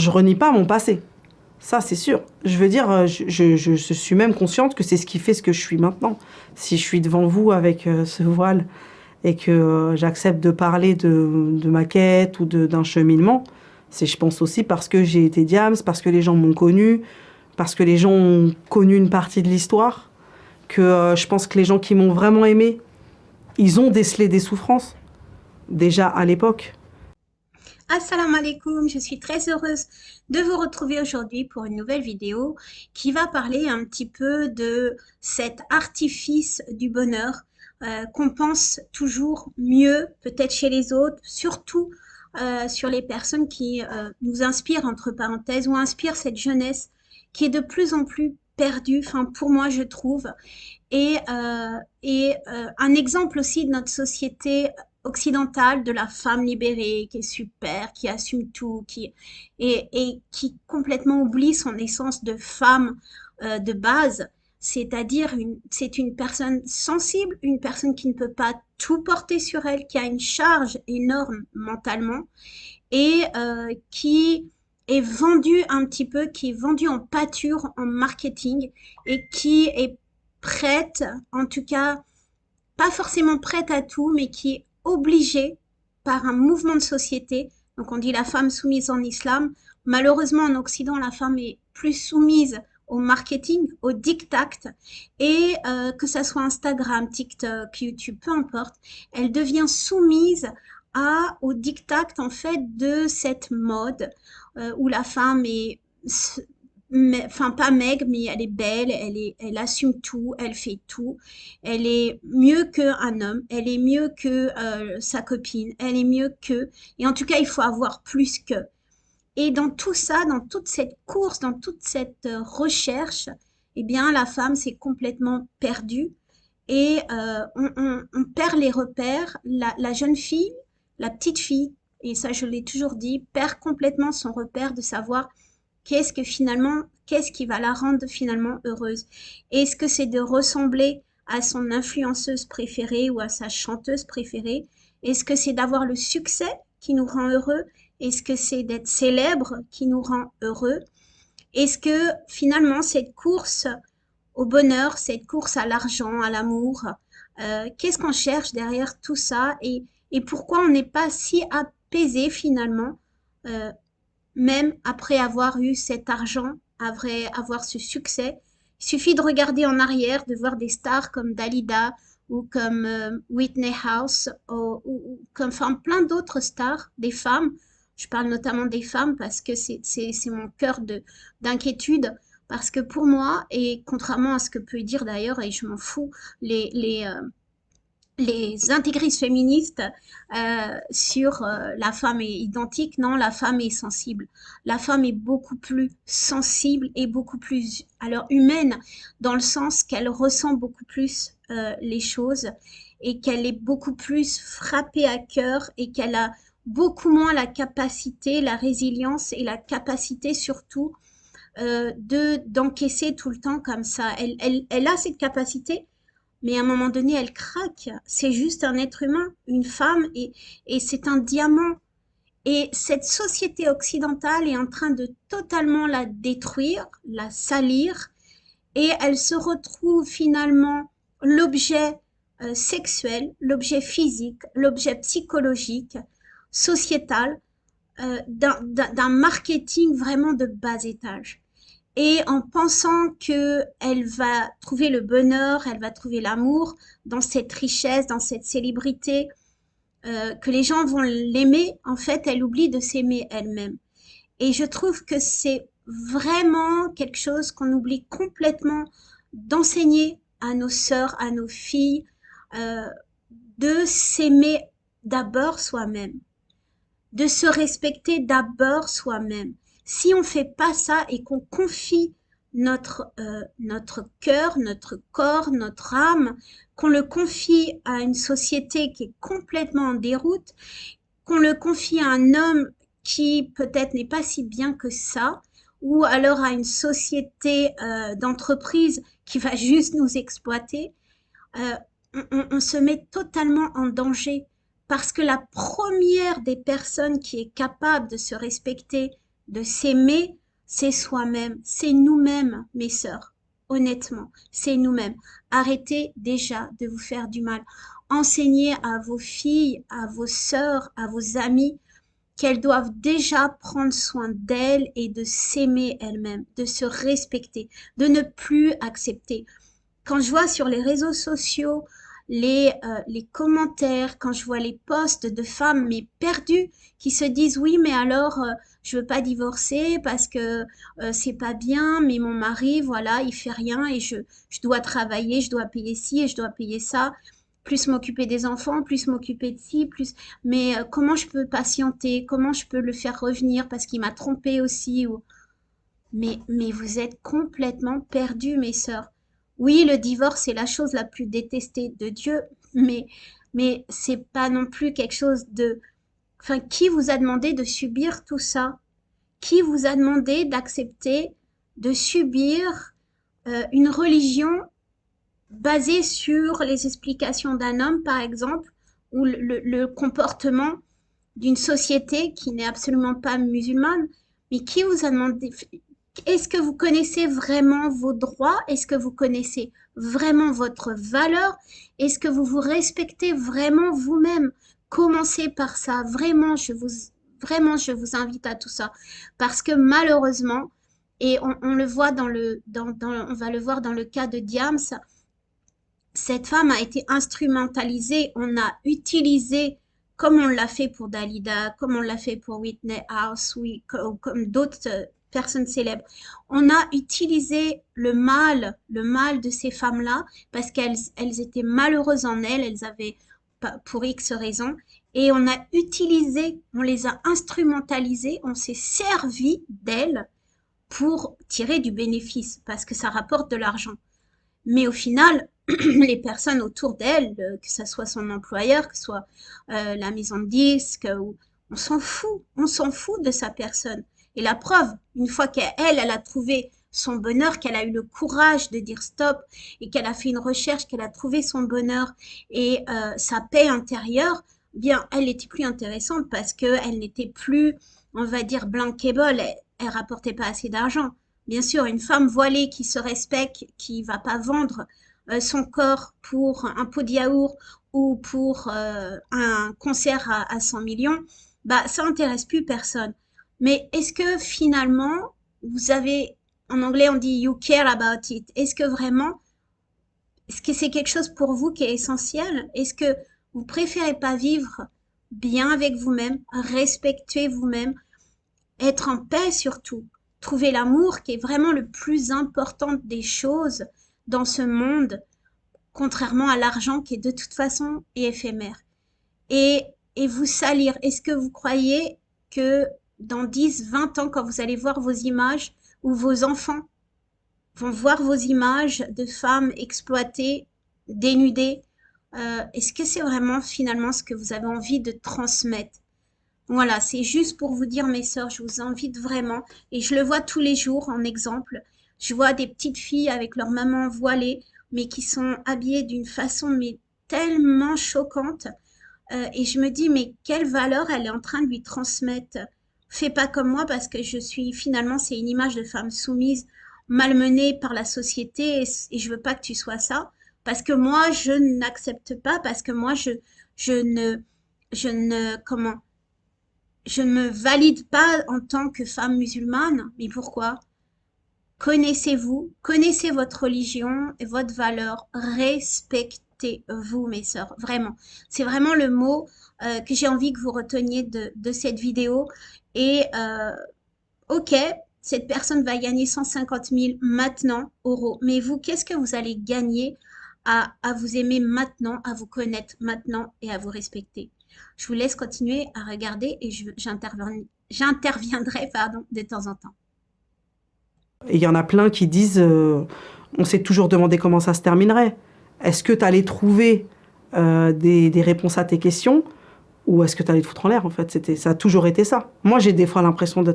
je renie pas mon passé. Ça, c'est sûr. Je veux dire, je suis même consciente que c'est ce qui fait ce que je suis maintenant. Si je suis devant vous avec ce voile et que j'accepte de parler de ma quête ou d'un cheminement, c'est, je pense aussi parce que j'ai été Diams, parce que les gens m'ont connue, parce que les gens ont connu une partie de l'histoire, que je pense que les gens qui m'ont vraiment aimé, ils ont décelé des souffrances, déjà à l'époque. Assalamu alaikum, je suis très heureuse de vous retrouver aujourd'hui pour une nouvelle vidéo qui va parler un petit peu de cet artifice du bonheur qu'on pense toujours mieux peut-être chez les autres, surtout sur les personnes qui nous inspirent entre parenthèses ou inspirent cette jeunesse qui est de plus en plus perdue, enfin pour moi je trouve, un exemple aussi de notre société occidentale, de la femme libérée, qui est super, qui assume tout, et qui complètement oublie son essence de femme de base, c'est-à-dire c'est une personne sensible, une personne qui ne peut pas tout porter sur elle, qui a une charge énorme mentalement et qui est vendue un petit peu, qui est vendue en pâture, en marketing et qui est prête, en tout cas, pas forcément prête à tout, mais qui est obligée par un mouvement de société. Donc on dit la femme soumise en islam. Malheureusement, en Occident, la femme est plus soumise au marketing, au diktat, et que ça soit Instagram, TikTok, YouTube, peu importe, elle devient soumise au diktat en fait de cette mode où la femme est enfin pas maigre, mais elle est belle, elle assume tout, elle fait tout, elle est mieux qu'un homme, elle est mieux que sa copine, elle est mieux que, et en tout cas il faut avoir plus que. Et dans tout ça, dans toute cette course, dans toute cette recherche, eh bien la femme s'est complètement perdue et on perd les repères. La jeune fille, la petite fille, et ça je l'ai toujours dit, perd complètement son repère de savoir qu'est-ce qui va la rendre finalement heureuse? Est-ce que c'est de ressembler à son influenceuse préférée ou à sa chanteuse préférée? Est-ce que c'est d'avoir le succès qui nous rend heureux? Est-ce que c'est d'être célèbre qui nous rend heureux? Est-ce que finalement cette course au bonheur, cette course à l'argent, à l'amour, qu'est-ce qu'on cherche derrière tout ça et pourquoi on n'est pas si apaisé finalement euh, même après avoir eu cet argent, après avoir ce succès. Il suffit de regarder en arrière, de voir des stars comme Dalida ou comme Whitney House ou comme enfin, plein d'autres stars, des femmes. Je parle notamment des femmes parce que c'est mon cœur d'inquiétude. Parce que pour moi, et contrairement à ce que peut dire d'ailleurs, et je m'en fous, les intégristes féministes sur la femme est identique, non, la femme est sensible. La femme est beaucoup plus sensible et beaucoup plus alors humaine dans le sens qu'elle ressent beaucoup plus les choses et qu'elle est beaucoup plus frappée à cœur et qu'elle a beaucoup moins la capacité, la résilience et la capacité surtout d'encaisser tout le temps comme ça. Elle a cette capacité, mais à un moment donné, elle craque. C'est juste un être humain, une femme, et c'est un diamant. Et cette société occidentale est en train de totalement la détruire, la salir, et elle se retrouve finalement l'objet sexuel, l'objet physique, l'objet psychologique, sociétal, d'un marketing vraiment de bas étage et en pensant que elle va trouver le bonheur, elle va trouver l'amour dans cette richesse, dans cette célébrité, que les gens vont l'aimer, en fait, elle oublie de s'aimer elle-même. Et je trouve que c'est vraiment quelque chose qu'on oublie complètement d'enseigner à nos sœurs, à nos filles, euh, de s'aimer d'abord soi-même, de se respecter d'abord soi-même. Si on fait pas ça et qu'on confie notre cœur, notre corps, notre âme, qu'on le confie à une société qui est complètement en déroute, qu'on le confie à un homme qui peut-être n'est pas si bien que ça, ou alors à une société d'entreprise qui va juste nous exploiter, euh, on se met totalement en danger parce que la première des personnes qui est capable de se respecter de s'aimer, c'est soi-même, c'est nous-mêmes, mes sœurs. Honnêtement, c'est nous-mêmes. Arrêtez déjà de vous faire du mal. Enseignez à vos filles, à vos sœurs, à vos amis qu'elles doivent déjà prendre soin d'elles et de s'aimer elles-mêmes, de se respecter, de ne plus accepter. Quand je vois sur les réseaux sociaux les commentaires, quand je vois les posts de femmes mais perdues qui se disent oui mais alors je veux pas divorcer parce que c'est pas bien, mais mon mari voilà il fait rien et je dois travailler, je dois payer ci et je dois payer ça, plus m'occuper des enfants, plus m'occuper de ci, plus mais comment je peux patienter, comment je peux le faire revenir parce qu'il m'a trompé aussi ou mais vous êtes complètement perdus, mes sœurs. Oui, le divorce est la chose la plus détestée de Dieu, mais c'est pas non plus quelque chose de... Enfin, qui vous a demandé de subir tout ça? Qui vous a demandé d'accepter de subir une religion basée sur les explications d'un homme, par exemple, ou le comportement d'une société qui n'est absolument pas musulmane? Mais qui vous a demandé... Est-ce que vous connaissez vraiment vos droits? Est-ce que vous connaissez vraiment votre valeur? Est-ce que vous vous respectez vraiment vous-même? Commencez par ça. Vraiment, je vous invite à tout ça. Parce que malheureusement, et on le voit on va le voir dans le cas de Diams, cette femme a été instrumentalisée. On a utilisé, comme on l'a fait pour Dalida, comme on l'a fait pour Whitney House, oui, comme d'autres personnes célèbres. On a utilisé le mal de ces femmes-là parce qu'elles étaient malheureuses en elles avaient pour X raisons, et on a utilisé, on les a instrumentalisées, on s'est servi d'elles pour tirer du bénéfice parce que ça rapporte de l'argent. Mais au final, les personnes autour d'elle, que ce soit son employeur, que ce soit la maison de disques, on s'en fout de sa personne. Et la preuve, une fois qu'elle a trouvé son bonheur, qu'elle a eu le courage de dire stop et qu'elle a fait une recherche, qu'elle a trouvé son bonheur et sa paix intérieure, bien, elle n'était plus intéressante parce qu'elle n'était plus, on va dire, bankable, elle rapportait pas assez d'argent. Bien sûr, une femme voilée qui se respecte, qui va pas vendre son corps pour un pot de yaourt ou pour un concert à 100 millions, bah ça intéresse plus personne. Mais est-ce que finalement, vous avez, en anglais on dit you care about it, est-ce que vraiment, est-ce que c'est quelque chose pour vous qui est essentiel? Est-ce que vous préférez pas vivre bien avec vous-même, respecter vous-même, être en paix surtout, trouver l'amour qui est vraiment le plus important des choses dans ce monde, contrairement à l'argent qui est de toute façon éphémère. Et, et vous salir, est-ce que vous croyez que dans 10, 20 ans, quand vous allez voir vos images, ou vos enfants vont voir vos images de femmes exploitées, dénudées, est-ce que c'est vraiment finalement ce que vous avez envie de transmettre? Voilà, c'est juste pour vous dire, mes sœurs, je vous invite vraiment, et je le vois tous les jours en exemple, je vois des petites filles avec leur maman voilée, mais qui sont habillées d'une façon mais tellement choquante, et je me dis, mais quelle valeur elle est en train de lui transmettre? Fais pas comme moi parce que je suis, finalement, c'est une image de femme soumise, malmenée par la société, et je veux pas que tu sois ça, parce que moi, je n'accepte pas, parce que moi, je ne, comment, je ne me valide pas en tant que femme musulmane. Mais pourquoi? Connaissez-vous, connaissez votre religion et votre valeur, respectez-vous, mes sœurs, vraiment. C'est vraiment le mot que j'ai envie que vous reteniez de cette vidéo. Et ok, cette personne va gagner 150 000 maintenant, euros. Mais vous, qu'est-ce que vous allez gagner à vous aimer maintenant, à vous connaître maintenant et à vous respecter? Je vous laisse continuer à regarder et j'interviendrai de temps en temps. Et il y en a plein qui disent, on s'est toujours demandé comment ça se terminerait. Est-ce que tu allais trouver des réponses à tes questions ou est-ce que tu allais te foutre en l'air en fait? Ça a toujours été ça. Moi j'ai des fois l'impression de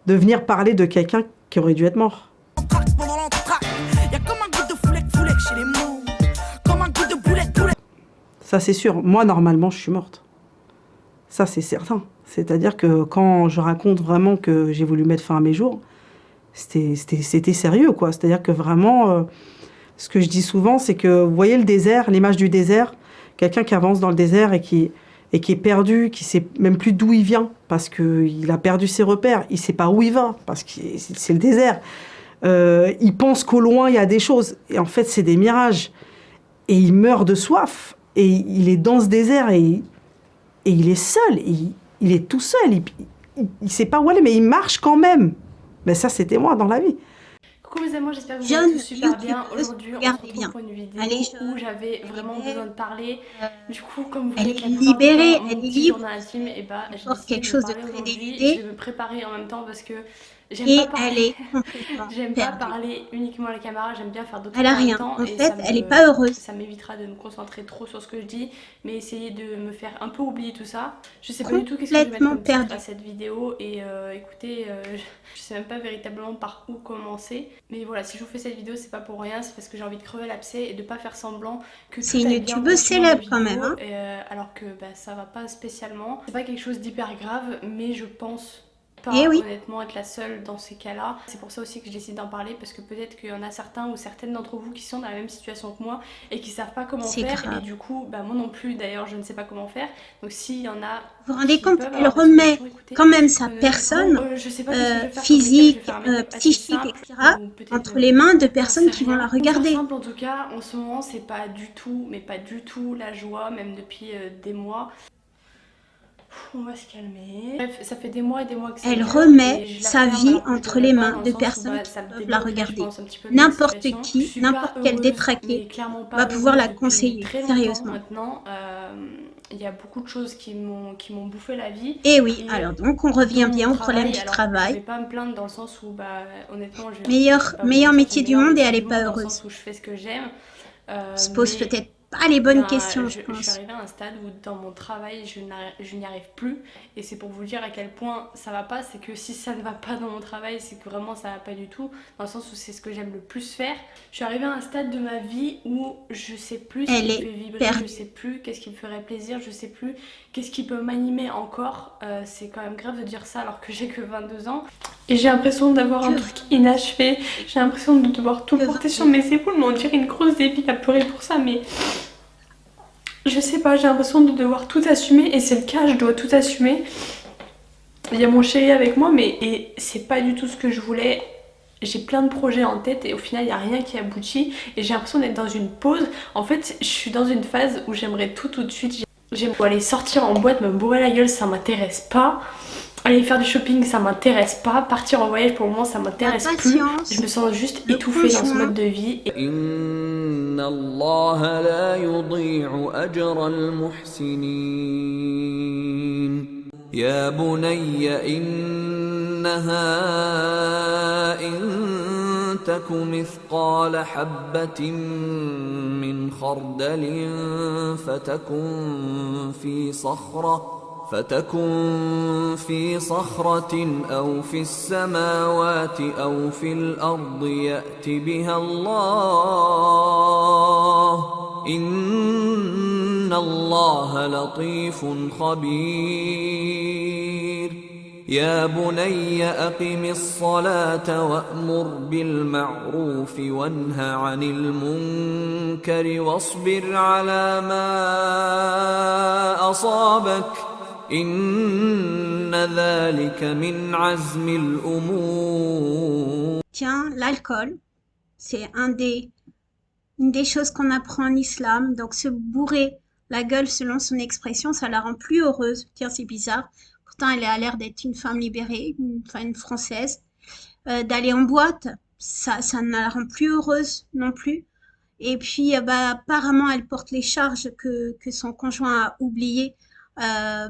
venir parler de quelqu'un qui aurait dû être mort. Ça c'est sûr. Moi normalement je suis morte. Ça, c'est certain. C'est-à-dire que quand je raconte vraiment que j'ai voulu mettre fin à mes jours, c'était sérieux, quoi. C'est-à-dire que vraiment, ce que je dis souvent, c'est que, vous voyez le désert, l'image du désert, quelqu'un qui avance dans le désert et qui est perdu, qui sait même plus d'où il vient, parce qu'il a perdu ses repères, il sait pas où il va, parce que c'est le désert. Il pense qu'au loin, il y a des choses. Et en fait, c'est des mirages. Et il meurt de soif. Et il est dans ce désert et il est seul. Il est tout seul. Il sait pas où aller, mais il marche quand même. Mais ça, c'était moi dans la vie. Coucou mes amours, j'espère que vous Jeune allez tous super bien. youtubeuse, Aujourd'hui, on se regardez retrouve bien. pour une vidéo Elle est où jeune, j'avais vraiment elle est besoin de parler. belle, Du coup, comme vous elle voyez est que la plupart du libérée, temps, elle mon est petit libre, journal intime, et bah, elle j'ai porte décidé quelque de chose de parler très aujourd'hui. Je décidé vais me préparer en même temps parce que j'aime et pas elle parler. est complètement J'aime pas perdue. parler uniquement à la caméra, j'aime bien faire d'autres Elle a trucs en même rien. temps En et fait, elle est pas heureuse. ça m'évitera de me concentrer trop sur ce que je dis, mais essayer de me faire un peu oublier tout ça. Je sais pas du tout qu'est-ce que je vais mettre Complètement comme titre perdue. à cette vidéo et écoutez, je sais même pas véritablement par où commencer. Mais voilà, si je vous fais cette vidéo, c'est pas pour rien, c'est parce que j'ai envie de crever l'abcès et de pas faire semblant que C'est tout une aille bien youtubeuse continuant ma célèbre quand même, vidéo, hein. alors que bah, ça va pas spécialement. C'est pas quelque chose d'hyper grave, mais je pense Eh pas oui, honnêtement être la seule dans ces cas-là. C'est pour ça aussi que je décide d'en parler parce que peut-être qu'il y en a certains ou certaines d'entre vous qui sont dans la même situation que moi et qui savent pas comment c'est faire et grave. du coup, bah moi non plus d'ailleurs je ne sais pas comment faire. Donc s'il y en a Vous vous rendez qui compte, peuvent elle avoir des remet solutions, écoutez, quand même sa prenez-les. Bon, personne je sais pas qu'est-ce que je vais faire comme make-up, je vais physique, faire un make-up assez psychique, simple etc. ou peut-être entre les mains de j'en personnes sais qui vont la rien. Pour faire regarder. simple en tout cas, en ce moment c'est pas du tout, mais pas du tout la joie, même depuis des mois. On va se calmer. Bref, ça fait des mois et des mois que ça Elle dure remet et je la sa ferme vie alors que je entre devrais les pas mains dans le de sens où personnes bah, qui ça me peuvent la débloquerait je regarder. pense un petit peu de ma N'importe situation. Je qui, suis pas n'importe quel heureuse, mais détraqué clairement pas va pouvoir heureuse la depuis conseiller, très longtemps sérieusement. maintenant. Il y a beaucoup de choses qui m'ont bouffé la vie Et oui, et alors donc on dans revient mon bien au problème travail, du alors je vais travail. pas me plaindre dans le sens où bah honnêtement je vais Meilleur, pas vous meilleur mentir, c'est métier le du meilleur monde et métier elle est du pas monde dans le heureuse. sens où je fais ce que j'aime, Se pose mais peut-être pas les il y bonnes a questions, je je suis pense. arrivée à un stade où dans mon travail je n'y arrive plus et c'est pour vous dire à quel point ça va pas, c'est que si ça ne va pas dans mon travail c'est que vraiment ça va pas du tout, dans le sens où c'est ce que j'aime le plus faire. Je suis arrivée à un stade de ma vie où je sais plus ce qui Elle me est fait vibrer, je perdue. sais plus qu'est-ce qui me ferait plaisir, je sais plus qu'est-ce qui peut m'animer encore. C'est quand même grave de dire ça alors que j'ai que 22 ans et j'ai l'impression d'avoir un Que, truc inachevé, j'ai l'impression de devoir tout que porter sur 22. mes épaules, mais on dirait une grosse débile à pleurer pour ça, mais je sais pas, j'ai l'impression de devoir tout assumer et c'est le cas, je dois tout assumer. Il y a mon chéri avec moi, mais et c'est pas du tout ce que je voulais. J'ai plein de projets en tête et au final il n'y a rien qui aboutit et j'ai l'impression d'être dans une pause. En fait, je suis dans une phase où j'aimerais tout de suite. J'aimerais aller sortir en boîte, me bourrer la gueule, ça m'intéresse pas. Aller faire du shopping, ça m'intéresse pas. Partir en voyage pour le moment, ça La m'intéresse plus. Je me patience, sens juste le étouffée dans ce conjoint, mode de vie. إن الله لا يضيع أجر المحسنين يا بني إنها إن تك مثقال حبة من خردل فتكن في صخرة أو في السماوات أو في الأرض يأت بها الله إن الله لطيف خبير يا بني أقم الصلاة وأمر بالمعروف وانه عن المنكر واصبر على ما أصابك إن ذلك من عزم الأمور. tiens, l'alcool, c'est une des choses qu'on apprend en islam. Donc se bourrer la gueule selon son expression, ça la rend plus heureuse. Tiens, c'est bizarre. Pourtant, elle a l'air d'être une femme libérée, une française. D'aller en boîte, ça ne la rend plus heureuse non plus. Et puis, bah, apparemment, elle porte les charges que son conjoint a oubliées.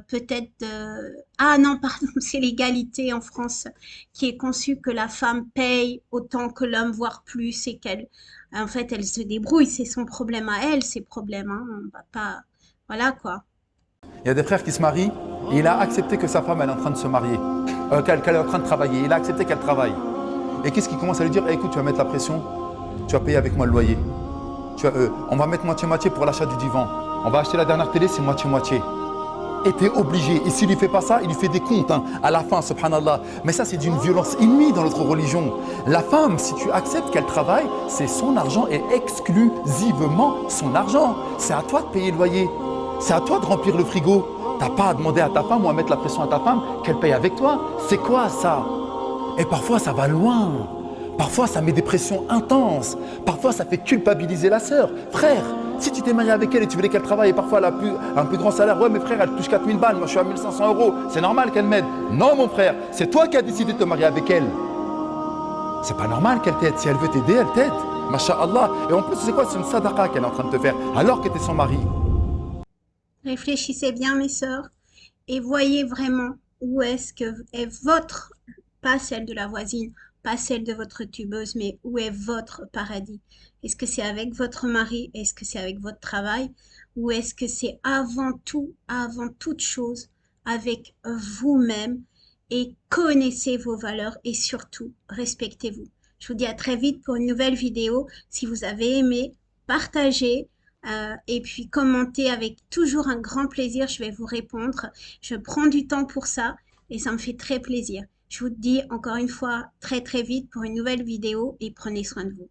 Peut-être. Ah non, pardon, c'est l'égalité en France qui est conçue que la femme paye autant que l'homme, voire plus, et qu'elle, en fait, elle se débrouille. C'est son problème à elle, ses problèmes. Hein. On va pas. Voilà quoi. Il y a des frères qui se marient et il a accepté que sa femme elle est en train de se marier, qu'elle est en train de travailler. Il a accepté qu'elle travaille. Et qu'est-ce qu'il commence à lui dire? Écoute, tu vas mettre la pression, tu vas payer avec moi le loyer. On va mettre moitié-moitié pour l'achat du divan. On va acheter la dernière télé, c'est moitié-moitié. Et t'es obligé. Et s'il lui fait pas ça, il lui fait des comptes hein, à la fin, subhanallah. Mais ça, c'est d'une violence inouïe dans notre religion. La femme, si tu acceptes qu'elle travaille, c'est son argent et exclusivement son argent. C'est à toi de payer le loyer. C'est à toi de remplir le frigo. T'as pas à demander à ta femme ou à mettre la pression à ta femme qu'elle paye avec toi. C'est quoi ça? Et parfois, ça va loin. Parfois, ça met des pressions intenses. Parfois, ça fait culpabiliser la sœur. Frère, si tu t'es marié avec elle et tu voulais qu'elle travaille et parfois elle a un plus grand salaire, ouais, mais frère, elle touche 4000 balles, moi je suis à 1500 €. C'est normal qu'elle m'aide. Non, mon frère, c'est toi qui as décidé de te marier avec elle. C'est pas normal qu'elle t'aide. Si elle veut t'aider, elle t'aide. Masha'Allah. Et en plus, c'est quoi? C'est une sadaqa qu'elle est en train de te faire alors que t'es son mari. Réfléchissez bien, mes sœurs, et voyez vraiment où est-ce que est votre, pas celle de la voisine, pas celle de votre tubeuse, mais où est votre paradis? Est-ce que c'est avec votre mari? Est-ce que c'est avec votre travail? Ou est-ce que c'est avant tout, avant toute chose, avec vous-même et connaissez vos valeurs et surtout respectez-vous. Je vous dis à très vite pour une nouvelle vidéo. Si vous avez aimé, partagez. Et puis commentez avec toujours un grand plaisir, je vais vous répondre. Je prends du temps pour ça et ça me fait très plaisir. Je vous dis encore une fois très très vite pour une nouvelle vidéo et prenez soin de vous.